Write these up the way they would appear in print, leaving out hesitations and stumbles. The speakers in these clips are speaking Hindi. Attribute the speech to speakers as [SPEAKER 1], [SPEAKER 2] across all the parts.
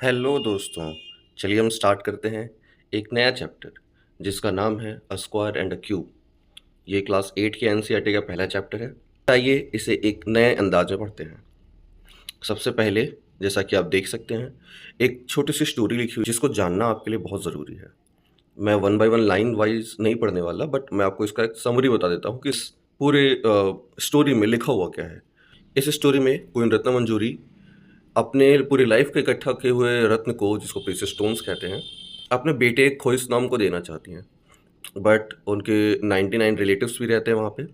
[SPEAKER 1] हेलो दोस्तों। चलिए हम स्टार्ट करते हैं एक नया चैप्टर जिसका नाम है a square and a cube. ये क्लास 8 की एनसीईआरटी का पहला चैप्टर है। आइए इसे एक नए अंदाज में पढ़ते हैं। सबसे पहले, जैसा कि आप देख सकते हैं, एक छोटी सी स्टोरी लिखी हुई जिसको जानना आपके लिए बहुत ज़रूरी है। मैं one by one line wise नहीं पढ़ने वाला, बट मैं आपको इसका एक समरी बता देता हूँ कि इस पूरे स्टोरी में लिखा हुआ क्या है। इस स्टोरी में क्वीन रत्न मंजूरी अपने पूरी लाइफ के इकट्ठा किए हुए रत्न को, जिसको प्रीशियस स्टोन्स कहते हैं, अपने बेटे खोइस नाम को देना चाहती हैं। बट उनके 99 रिलेटिव्स भी रहते हैं वहाँ पे।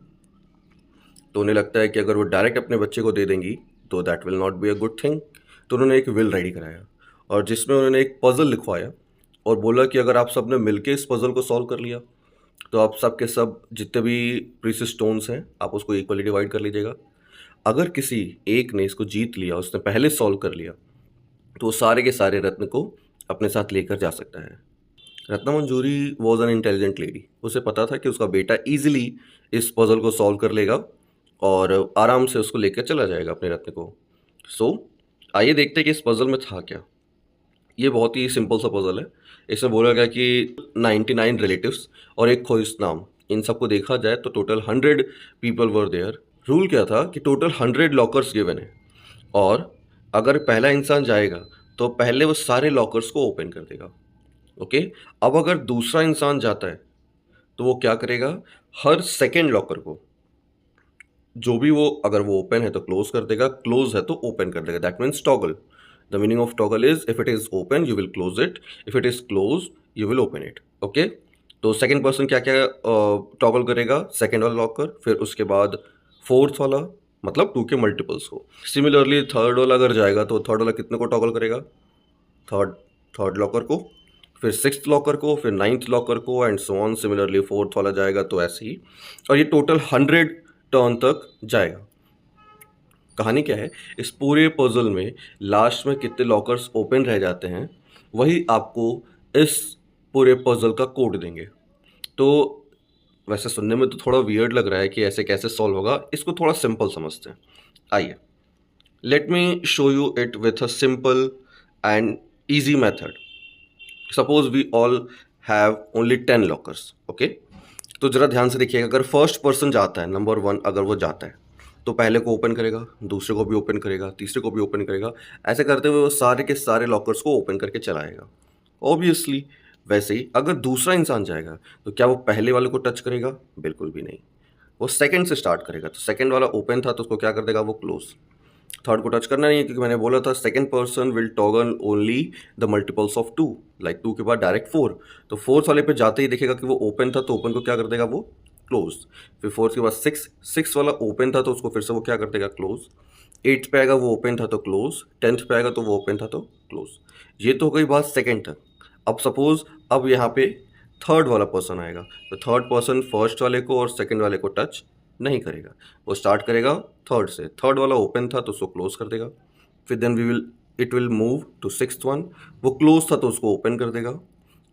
[SPEAKER 1] तो उन्हें लगता है कि अगर वो डायरेक्ट अपने बच्चे को दे देंगी तो that will not be a good thing. तो उन्होंने एक विल रेडी कराया और जिसमें उन्होंने एक पज़ल लिखवाया और बोला कि अगर आप सब ने मिलके इस पज़ल को सॉल्व कर लिया तो आप सब के सब जितने भी प्रीशियस स्टोन्स हैं आप उसको इक्वली डिवाइड कर लीजिएगा। अगर किसी एक ने इसको जीत लिया, उसने पहले सॉल्व कर लिया, तो वो सारे के सारे रत्न को अपने साथ लेकर जा सकता है। रत्ना मंजूरी वॉज एन इंटेलिजेंट लेडी। उसे पता था कि उसका बेटा इजीली इस पजल को सॉल्व कर लेगा और आराम से उसको लेकर चला जाएगा अपने रत्न को। सो आइए देखते हैं कि इस पजल में था क्या। ये बहुत ही सिंपल सा पजल है। इसमें बोला गया कि 99 रिलेटिव्स और एक खोइस नाम, इन सबको देखा जाए तो total 100 people were there. Rule क्या था कि टोटल 100 लॉकर्स गिवन है और अगर पहला इंसान जाएगा तो पहले वो सारे लॉकर्स को ओपन कर देगा। ओके। अब अगर दूसरा इंसान जाता है तो वो क्या करेगा, हर सेकेंड लॉकर को, जो भी वो, अगर वो ओपन है तो क्लोज कर देगा, क्लोज है तो ओपन कर देगा। That means toggle. The meaning of toggle is if it is open you will close it, if it is close you will open it. Okay. तो सेकेंड पर्सन क्या क्या टॉगल करेगा, सेकेंड वाला लॉकर, फिर उसके बाद फोर्थ वाला, मतलब 2 के मल्टीपल्स को। सिमिलरली थर्ड वाला अगर जाएगा तो थर्ड वाला कितने को टॉगल करेगा, थर्ड थर्ड लॉकर को, फिर सिक्स्थ लॉकर को, फिर नाइन्थ लॉकर को, and so on. Similarly fourth वाला जाएगा तो ऐसे ही, और ये टोटल 100 टर्न तक जाएगा। कहानी क्या है, इस पूरे पजल में लास्ट में कितने लॉकर्स ओपन रह जाते हैं वही आपको इस पूरे पजल का कोड देंगे। तो वैसे सुनने में तो थोड़ा वियर्ड लग रहा है कि ऐसे कैसे सॉल्व होगा, इसको थोड़ा सिंपल समझते हैं। आइए, let me show you it with a simple and easy method. Suppose we all have only 10 lockers. Okay. तो जरा ध्यान से देखिएगा, अगर फर्स्ट पर्सन जाता है, नंबर 1 अगर वो जाता है तो पहले को ओपन करेगा, दूसरे को भी ओपन करेगा, तीसरे को भी ओपन करेगा। ऐसे करते हुए वो सारे के सारे लॉकर्स को ओपन करके चलाएगा। ऑब्वियसली वैसे ही अगर दूसरा इंसान जाएगा तो क्या वो पहले वाले को टच करेगा? बिल्कुल भी नहीं। वो सेकंड से स्टार्ट करेगा। तो सेकंड वाला ओपन था तो उसको क्या कर देगा, वो क्लोज। थर्ड को टच करना नहीं है, क्योंकि मैंने बोला था second person will toggle only the multiples of 2। Like 2 के बाद डायरेक्ट 4। तो फोर्थ वाले पे जाते ही देखेगा कि वो ओपन था तो ओपन को क्या कर देगा, वो क्लोज। फिर फोर्थ के बाद 6 वाला ओपन था तो उसको फिर से वो क्या कर देगा, क्लोज। 8 पे आएगा, वो ओपन था तो क्लोज। 10th पे आएगा तो वो ओपन था तो क्लोज। ये तो हो गई बात सेकंड तक। अब सपोज अब यहाँ पे थर्ड वाला पर्सन आएगा तो थर्ड पर्सन फर्स्ट वाले को और सेकंड वाले को टच नहीं करेगा। वो स्टार्ट करेगा थर्ड से। थर्ड वाला ओपन था तो उसको क्लोज कर देगा। फिर then we will it will move to sixth one. वो क्लोज था तो उसको ओपन कर देगा।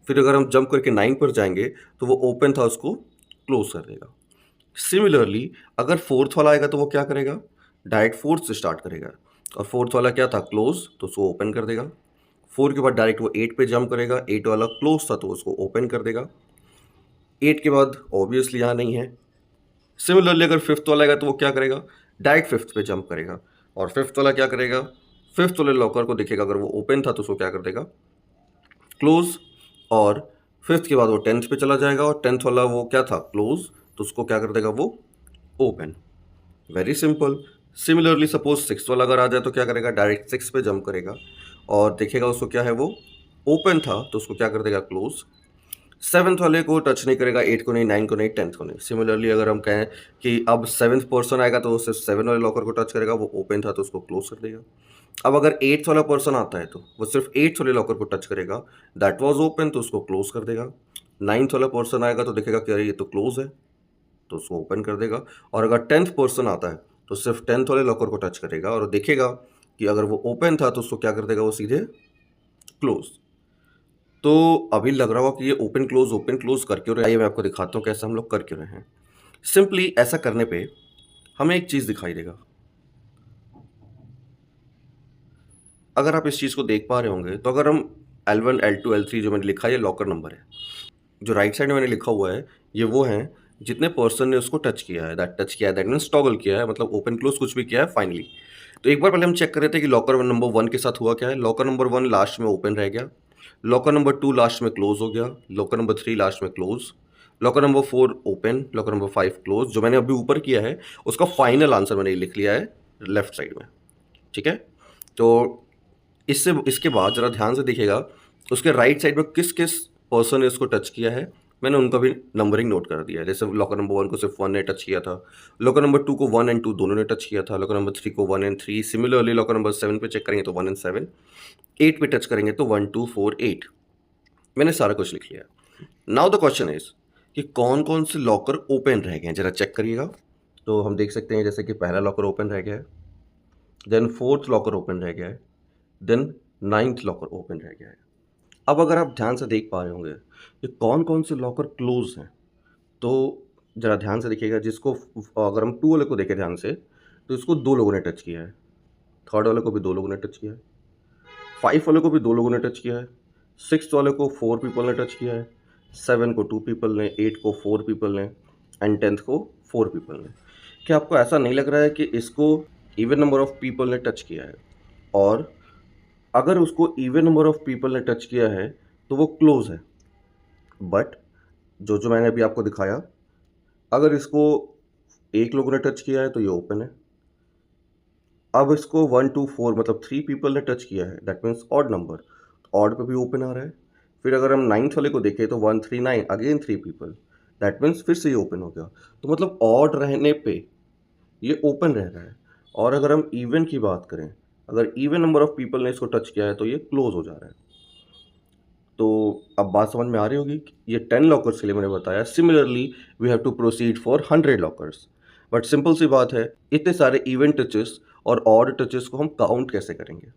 [SPEAKER 1] फिर अगर हम जंप करके 9 पर जाएंगे तो वो ओपन था, उसको क्लोज कर देगा। सिमिलरली अगर फोर्थ वाला आएगा तो वो क्या करेगा, डायरेक्ट फोर्थ से स्टार्ट करेगा। और फोर्थ वाला क्या था, क्लोज, तो उसको ओपन कर देगा। 4 के बाद डायरेक्ट वो 8 पे जंप करेगा। 8 वाला क्लोज था तो उसको ओपन कर देगा। 8 के बाद ऑब्वियसली यहाँ नहीं है। सिमिलरली अगर फिफ्थ वाला आएगा तो वो क्या करेगा, डायरेक्ट फिफ्थ पे जंप करेगा। और फिफ्थ वाला क्या करेगा, फिफ्थ वाले लॉकर को देखेगा, अगर वो ओपन था तो उसको क्या कर देगा, क्लोज। और फिफ्थ के बाद वो 10th पे चला जाएगा और 10th वाला वो क्या था, क्लोज, तो उसको क्या कर देगा, वो open. Very simple. Similarly suppose six वाला अगर आ जाए तो क्या करेगा, डायरेक्ट 6 पे जंप करेगा और देखेगा उसको क्या है, वो ओपन था तो उसको क्या कर देगा, क्लोज। सेवन्थ वाले को टच नहीं करेगा, 8 को नहीं, 9 को नहीं, 10th को नहीं। सिमिलरली अगर हम कहें कि अब सेवन्थ पर्सन आएगा तो वो सिर्फ 7 वाले लॉकर को टच करेगा, वो ओपन था तो उसको क्लोज कर देगा। अब अगर 8th वाला पर्सन आता है तो वो सिर्फ 8th वाले लॉकर को टच करेगा, दैट वाज ओपन, तो उसको क्लोज कर देगा। 9th वाला पर्सन आएगा तो देखेगा कि अरे ये तो क्लोज है, तो उसको ओपन कर देगा। और अगर 10th पर्सन आता है तो सिर्फ 10th वाले लॉकर को टच करेगा और देखेगा कि अगर वो ओपन था तो उसको क्या कर देगा, वो सीधे क्लोज। तो अभी लग रहा होगा कि ये ओपन क्लोज कर क्यों रहे हैं। आइए मैं आपको दिखाता हूँ कैसे हम लोग कर क्यों रहे हैं। सिंपली ऐसा करने पे हमें एक चीज़ दिखाई देगा। अगर आप इस चीज़ को देख पा रहे होंगे तो अगर हम L1 L2 L3 जो मैंने लिखा है ये लॉकर नंबर है। जो राइट साइड में मैंने लिखा हुआ है ये वो हैं जितने पर्सन ने उसको टच किया है, दैट मीन्स टॉगल किया है, मतलब ओपन क्लोज कुछ भी किया है फाइनली। तो एक बार पहले हम चेक कर रहे थे कि लॉकर नंबर 1 के साथ हुआ क्या है। लॉकर नंबर 1 लास्ट में ओपन रह गया, लॉकर नंबर 2 लास्ट में क्लोज हो गया, लॉकर नंबर 3 लास्ट में close, locker number 4 open, locker number 5 close. जो मैंने अभी ऊपर किया है उसका फाइनल आंसर मैंने लिख लिया है लेफ्ट साइड में, ठीक है। तो इसके बाद ज़रा ध्यान से देखिएगा उसके राइट साइड में किस किस पर्सन ने इसको टच किया है, मैंने उनका भी नंबरिंग नोट कर दिया है। जैसे लॉकर नंबर 1 को सिर्फ 1 ने टच किया था, लॉकर नंबर 2 को 1 एंड 2 दोनों ने टच किया था, लॉकर नंबर 3 को 1 एंड 3, सिमिलरली लॉकर नंबर 7 पे चेक करेंगे तो 1 एंड 7, 8 पे टच करेंगे तो 1 2 4 8। मैंने सारा कुछ लिख लिया। नाउ द क्वेश्चन इज कि कौन कौन से लॉकर ओपन रह गए हैं, जरा चेक करिएगा। तो हम देख सकते हैं जैसे कि पहला लॉकर ओपन रह गया है, देन फोर्थ लॉकर ओपन रह गया है, देन नाइन्थ लॉकर ओपन रह गया है। अब अगर आप ध्यान से देख पा रहे होंगे कि कौन कौन से लॉकर क्लोज हैं, तो ज़रा ध्यान से देखिएगा। जिसको अगर हम 2 वाले को देखें ध्यान से तो इसको 2 लोगों ने टच किया है, थर्ड वाले को भी 2 लोगों ने टच किया है, 5 वाले को भी 2 लोगों ने टच किया है, 6 वाले को 4 पीपल ने टच किया है, 7 को 2 पीपल ने, 8 को 4 पीपल ने एंड 10th को 4 पीपल ने। क्या आपको ऐसा नहीं लग रहा है कि इसको इवन नंबर ऑफ पीपल ने टच किया है? और अगर उसको इवन नंबर ऑफ पीपल ने टच किया है तो वो क्लोज है। बट जो मैंने अभी आपको दिखाया, अगर इसको 1 लोगों ने टच किया है तो ये ओपन है। अब इसको 1 2 4 मतलब 3 पीपल ने टच किया है, that means odd number, odd पे भी ओपन आ रहा है। फिर अगर हम 9th वाले को देखें तो 1 3 9 अगेन 3 पीपल, दैट मीन्स फिर से ये ओपन हो गया। तो मतलब ऑड रहने पे ये ओपन रह रहा है। और अगर हम इवन की बात करें, अगर इवन नंबर ऑफ पीपल ने इसको टच किया है तो ये क्लोज हो जा रहा है। तो अब बात समझ में आ रही होगी कि ये 10 लॉकर्स के लिए मैंने बताया। Similarly we have to proceed for 100 lockers. But simple सी बात है, इतने सारे इवन टचेस और ऑड टचेस को हम काउंट कैसे करेंगे?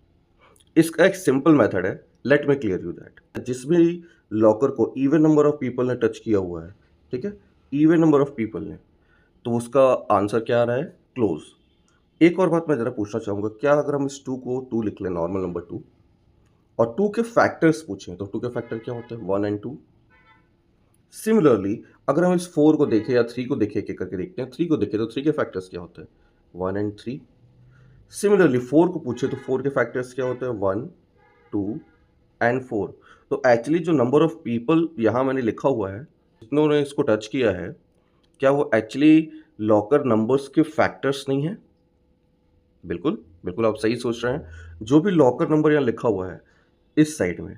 [SPEAKER 1] इसका एक सिंपल मेथड है, let me clear you that. जिस भी लॉकर को इवन नंबर ऑफ पीपल ने टच किया हुआ है, ठीक है, इवन नंबर ऑफ पीपल ने, तो उसका आंसर क्या आ रहा है? क्लोज। एक और बात मैं ज़रा पूछना चाहूँगा, क्या अगर हम इस 2 को 2 लिख लें, नॉर्मल नंबर 2, और 2 के फैक्टर्स पूछें तो 2 के फैक्टर क्या होते हैं? 1 एंड 2। सिमिलरली अगर हम इस 4 को देखें या 3 को देखें, एक करके देखते हैं, 3 को देखें तो 3 के फैक्टर्स क्या होते हैं? 1 एंड 3। सिमिलरली 4 को पूछे तो 4 के फैक्टर्स क्या होते हैं? 1 2 एंड 4। तो एक्चुअली जो नंबर ऑफ पीपल यहाँ मैंने लिखा हुआ है, जितनों ने इसको टच किया है, क्या वो एक्चुअली लॉकर नंबर्स के फैक्टर्स नहीं है? बिल्कुल, बिल्कुल आप सही सोच रहे हैं। जो भी लॉकर नंबर यहाँ लिखा हुआ है इस साइड में,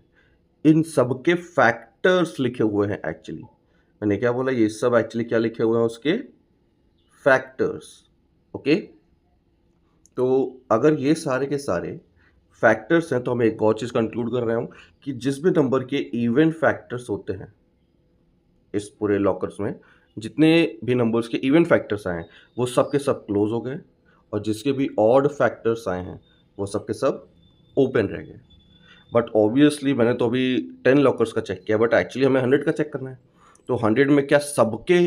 [SPEAKER 1] इन सब के फैक्टर्स लिखे हुए हैं एक्चुअली। मैंने क्या बोला? ये सब एक्चुअली क्या लिखे हुए हैं? उसके फैक्टर्स। ओके, तो अगर ये सारे के सारे फैक्टर्स हैं तो मैं एक और चीज़ कंक्लूड कर रहा हूँ कि जिस भी नंबर के इवन फैक्टर्स होते हैं इस पूरे लॉकर्स में, जितने भी नंबर्स के इवन फैक्टर्स आए हैं वो सब के सब क्लोज हो गए, और जिसके भी ऑड फैक्टर्स आए हैं वो सब के सब ओपन रह गए। बट ऑब्वियसली मैंने तो अभी 10 लॉकर्स का चेक किया, बट एक्चुअली हमें 100 का चेक करना है। तो 100 में क्या सबके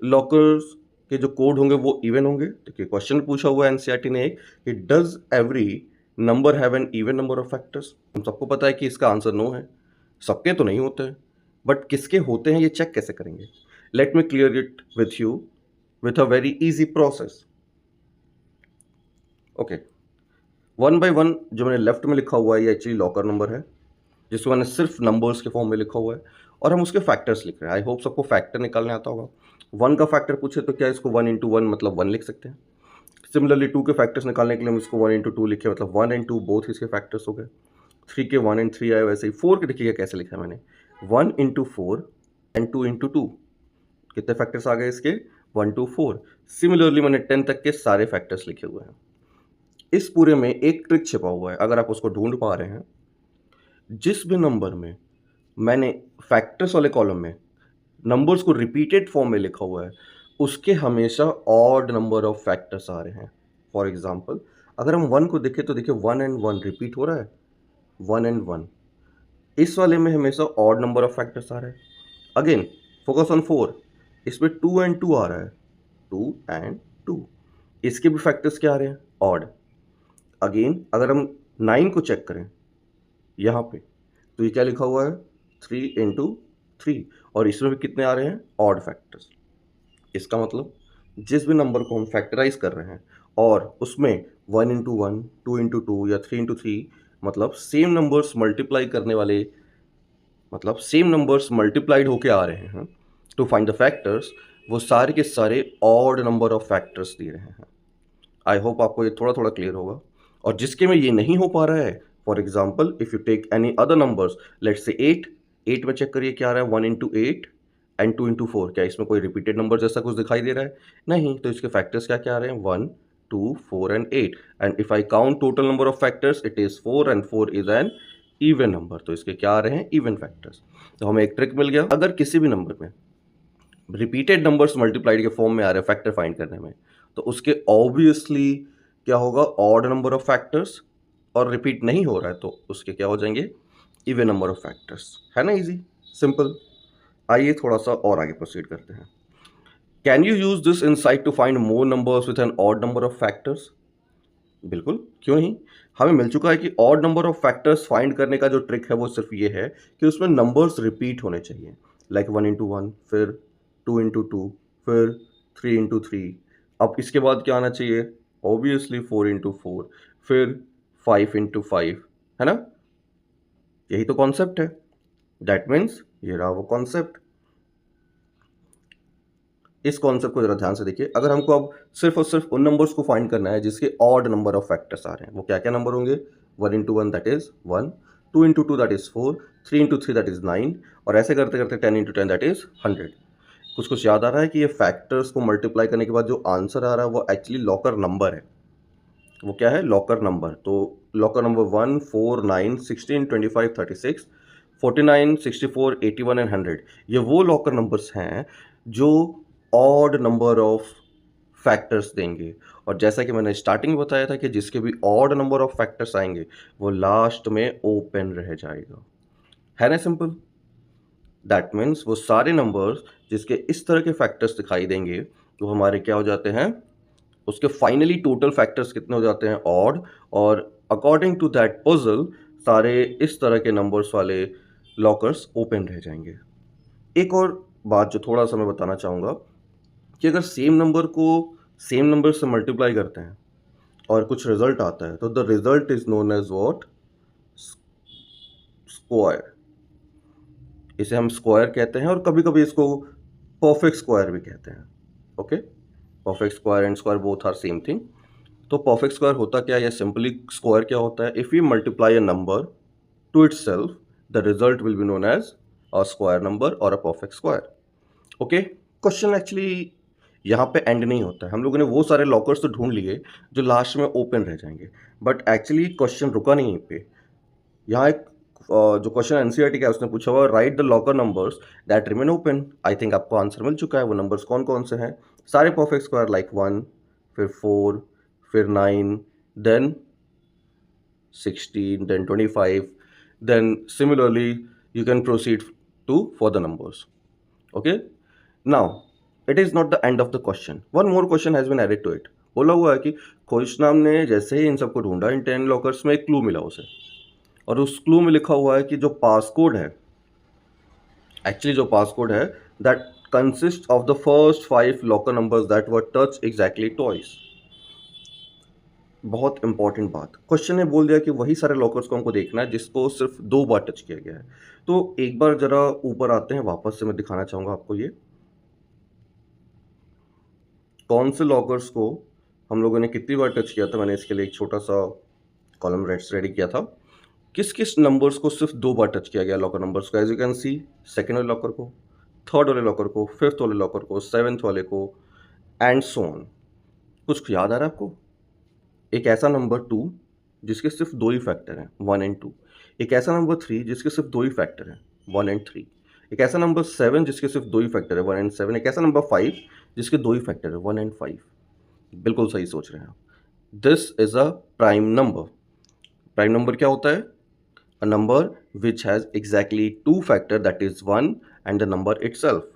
[SPEAKER 1] लॉकर्स के जो कोड होंगे वो इवन होंगे? देखिए क्वेश्चन पूछा हुआ है एनसीईआरटी ने एक कि does every number have an even number of factors. हम सबको पता है कि इसका आंसर नो है, सबके तो नहीं होते हैं, बट किसके होते हैं ये चेक कैसे करेंगे? Let me clear it with you with a very easy process. Okay, 1 by 1 जो मैंने लेफ्ट में लिखा हुआ है ये एक्चुअली लॉकर नंबर है, जिसको मैंने सिर्फ नंबर्स के फॉर्म में लिखा हुआ है, और हम उसके फैक्टर्स लिख रहे हैं। आई होप सबको फैक्टर निकालने आता होगा। 1 का फैक्टर पूछे तो क्या इसको 1 इंटू 1 मतलब 1 लिख सकते हैं। सिमिलरली 2 के फैक्टर्स निकालने के लिए हम इसको 1 इंटू 2 लिखे, मतलब 1 एंड 2 बोथ इसके फैक्टर्स हो गए। 3 के 1 एंड 3 आए, वैसे ही 4 के देखिएगा कैसे लिखा है मैंने, 1 इंटू 4 एंड 2 इंटू 2। कितने फैक्टर्स आ गए इसके? 1 2 4। सिमिलरली मैंने 10 तक के सारे फैक्टर्स लिखे हुए हैं। इस पूरे में एक ट्रिक छिपा हुआ है, अगर आप उसको ढूंढ पा रहे हैं। जिस भी नंबर में मैंने फैक्टर्स वाले कॉलम में नंबर्स को रिपीटेड फॉर्म में लिखा हुआ है, उसके हमेशा ऑड नंबर ऑफ फैक्टर्स आ रहे हैं। फॉर एग्जांपल अगर हम 1 को देखें तो देखिए 1 एंड 1 रिपीट हो रहा है, 1 एंड 1। इस वाले में हमेशा ऑड नंबर ऑफ फैक्टर्स आ रहे हैं। अगेन फोकस ऑन 4, इसमें 2 एंड 2 आ रहा है, 2 एंड 2। इसके भी फैक्टर्स क्या आ रहे हैं? ऑड। अगेन अगर हम 9 को चेक करें यहाँ पे, तो ये क्या लिखा हुआ है 3 × 3, और इसमें भी कितने आ रहे हैं ऑड फैक्टर्स। इसका मतलब जिस भी नंबर को हम फैक्टराइज कर रहे हैं और उसमें 1 × 1, 2 × 2 या 3 × 3, मतलब सेम नंबर्स मल्टीप्लाई करने वाले, मतलब सेम नंबर्स मल्टीप्लाइड होके आ रहे हैं टू फाइंड द फैक्टर्स, वो सारे के सारे ऑड नंबर ऑफ फैक्टर्स दे रहे हैं। आई होप आपको ये थोड़ा थोड़ा क्लियर होगा। और जिसके में ये नहीं हो पा रहा है, for example if you take any other numbers, let's say 8 में चेक करिए क्या आ रहा है 1 × 8 एंड 2 × 4, क्या इसमें कोई रिपीटेड नंबर जैसा कुछ दिखाई दे रहा है? नहीं, तो इसके फैक्टर्स क्या क्या आ रहे हैं 1, 2, 4 and 8, and if I count total number of factors it is 4 and 4 is an even number, तो इसके क्या आ रहे हैं इवन फैक्टर्स। तो हमें एक ट्रिक मिल गया, अगर किसी भी नंबर में रिपीटेड नंबर्स मल्टीप्लाइड के फॉर्म में आ रहे हैं फैक्टर फाइंड करने में, तो उसके ऑब्वियसली क्या होगा ऑड नंबर ऑफ फैक्टर्स, और रिपीट नहीं हो रहा है तो उसके क्या हो जाएंगे इवन नंबर ऑफ फैक्टर्स। है ना इजी, सिंपल। आइए थोड़ा सा और आगे प्रोसीड करते हैं। Can you use this insight to find more numbers with an odd number of factors? बिल्कुल, क्यों नहीं। हमें मिल चुका है कि odd number of factors find करने का जो ट्रिक है वो सिर्फ ये है कि उसमें नंबर्स रिपीट होने चाहिए, लाइक 1 × 1, फिर 2 × 2, फिर 3 × 3। अब इसके बाद क्या आना चाहिए ऑब्वियसली 4 × 4, फिर 5 × 5, है ना। यही तो कॉन्सेप्ट है, दैट मीन्स ये रहा वो कॉन्सेप्ट। इस कॉन्सेप्ट को जरा ध्यान से देखिए। अगर हमको अब सिर्फ और सिर्फ उन नंबर्स को फाइंड करना है जिसके ऑड नंबर ऑफ फैक्टर्स आ रहे हैं, वो क्या क्या नंबर होंगे 1 × 1 that is 1, 2 × 2 that is 4, 3 × 3 that is 9, और ऐसे करते करते 10 × 10 दैट इज 100। कुछ कुछ याद आ रहा है कि ये फैक्टर्स को मल्टीप्लाई करने के बाद जो आंसर आ रहा है वो एक्चुअली लॉकर नंबर है। वो क्या है लॉकर नंबर। तो लॉकर नंबर 1, 4, 9, 16, 25, 36, 49, 64, 81 एंड 100, ये वो लॉकर नंबर्स हैं जो ऑड नंबर ऑफ फैक्टर्स देंगे। और जैसा कि मैंने स्टार्टिंग में बताया था कि जिसके भी ऑड नंबर ऑफ फैक्टर्स आएंगे वो लास्ट में ओपन रह जाएगा। है ना सिंपल। दैट मीन्स वो सारे नंबर्स जिसके इस तरह के फैक्टर्स दिखाई देंगे वो हमारे क्या हो जाते हैं, उसके फाइनली टोटल फैक्टर्स कितने हो जाते हैं ऑड, और अकॉर्डिंग टू दैट पजल सारे इस तरह के नंबर्स वाले लॉकर्स ओपन रह जाएंगे। एक और बात जो थोड़ा सा मैं बताना चाहूँगा कि अगर सेम नंबर को सेम नंबर से मल्टीप्लाई करते हैं और कुछ रिजल्ट आता है तो the result is known as what square. इसे हम स्क्वायर कहते हैं और कभी कभी इसको परफेक्ट स्क्वायर भी कहते हैं। Okay, perfect square and square both are same thing. तो परफेक्ट स्क्वायर होता क्या है या सिंपली स्क्वायर क्या होता है, if you multiply a number to itself the result will be known as a square number और a perfect square. Okay, question actually यहाँ पे एंड नहीं होता है। हम लोगों ने वो सारे लॉकर्स तो ढूंढ लिए जो लास्ट में ओपन रह जाएंगे, बट एक्चुअली क्वेश्चन रुका नहीं यहीं पे। यहाँ एक जो क्वेश्चन एनसीईआरटी का है उसने पूछा हुआ right the locker numbers that remain open. I think आपको आंसर मिल चुका है। वो नंबर्स कौन कौन से हैं, सारे परफेक्ट स्क्वायर लाइक 1, फिर 4, फिर 9, then 16, then 25, then similarly you can proceed to further numbers. Okay, now it is not the end of the question. One more question has been added to it. बोला हुआ है कि खोजनाम ने जैसे ही इन सबको ढूंढा इन 10 लॉकर्स में एक क्लू मिला उसे, और उस क्लू में लिखा हुआ है कि जो पासकोड है, एक्चुअली जो पासकोड है that consist of the first 5 locker numbers that were touch exactly twice. बहुत इंपॉर्टेंट बात, क्वेश्चन ने बोल दिया कि वही सारे लॉकर्स को हमको देखना है जिसको सिर्फ 2 बार टच किया गया है। तो एक बार जरा ऊपर आते हैं, वापस से मैं दिखाना चाहूँगा आपको ये कौन से लॉकर्स को हम लोगों ने कितनी बार टच किया था। मैंने इसके लिए एक छोटा सा कॉलम रेडी किया था, किस किस नंबर्स को सिर्फ 2 बार टच किया गया लॉकर नंबर्स को। As you can see, second वाले लॉकर को, थर्ड वाले लॉकर को, फिफ्थ वाले लॉकर को, सेवेंथ वाले को, एंड सो ऑन। कुछ याद आ रहा है आपको? एक ऐसा नंबर 2 जिसके सिर्फ 2 ही फैक्टर हैं 1 एंड 2, एक ऐसा नंबर 3 जिसके सिर्फ 2 ही फैक्टर हैं 1 एंड 3, एक ऐसा नंबर 7 जिसके सिर्फ 2 ही फैक्टर है 1 एंड 7, एक ऐसा नंबर 5 जिसके 2 ही फैक्टर है 1 एंड 5। बिल्कुल सही सोच रहे हैं आप। This is a prime number. Prime number क्या होता है? A number which has exactly 2 factor that is 1 and the number itself.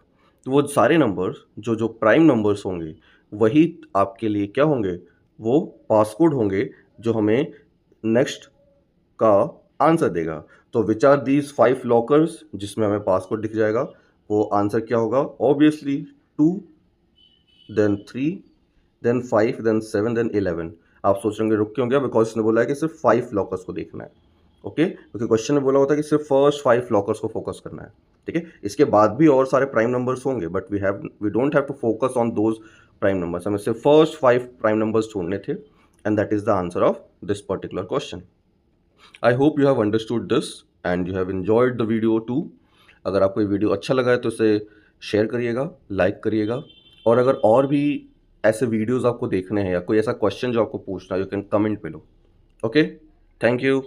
[SPEAKER 1] तो वो सारे नंबर्स जो प्राइम नंबर्स होंगे वही आपके लिए क्या होंगे, वो पासकोड होंगे जो हमें नेक्स्ट का आंसर देगा। तो विच आर दीज 5 लॉकर्स, जिसमें हमें पासकोड दिख जाएगा, वो आंसर क्या होगा? Obviously 2, then 3, then 5, then 7, then 11। आप सोच रहे होंगे रुक क्यों गया? बिकॉज इसने बोला है कि सिर्फ 5 लॉकर्स को देखना है। ओके, क्योंकि क्वेश्चन में बोला होता है कि सिर्फ फर्स्ट 5 लॉकर्स को फोकस करना है। ठीक है, इसके बाद भी और सारे प्राइम नंबर्स होंगे, but we don't have to focus on those prime numbers. हमें सिर्फ फर्स्ट 5 प्राइम नंबर्स ढूंढने थे, and that is the answer of this particular question. I hope you have understood this and you have enjoyed the video too. अगर आपको ये वीडियो अच्छा लगा है तो इसे शेयर करिएगा, लाइक करिएगा, और अगर और भी ऐसे वीडियोस आपको देखने हैं या कोई ऐसा क्वेश्चन जो आपको पूछना है, you can comment below. Okay, thank you.